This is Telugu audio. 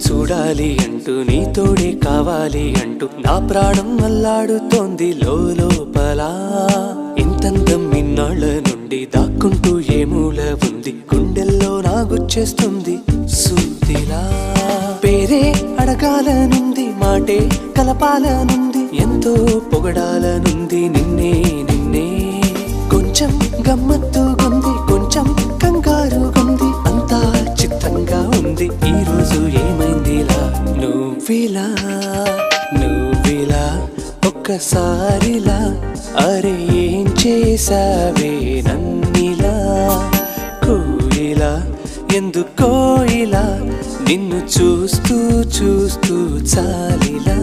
చూడాలి అంటూ నీ తోడే కావాలి అంటూ నా ప్రాణం అల్లాడుతోంది లోపల. ఇంతందం ఇన్నాళ్ళ నుండి దాక్కుంటూ ఏ మూల ఉంది, గుండెల్లో నాగుచ్చేస్తుంది సూదిలా. పేరే అడగాలనుంది, మాటే కలపాలనుంది, ఎంతో పొగడాలనుంది నిన్నే నిన్నే. కొంచెం గమ్మత్తుగుంది, కొంచెం కంగారుగుంది, అంతా చిత్తంగా ఉంది. ఈ రోజు ఏమైందిలా నువ్విలా నువ్విలా ఒక్కసారిలా, అరే ఏం చేసావే నన్నిలా. కోయిలా ఎందుకో ఇలా నిన్ను చూస్తూ చూస్తూ చాలిలా.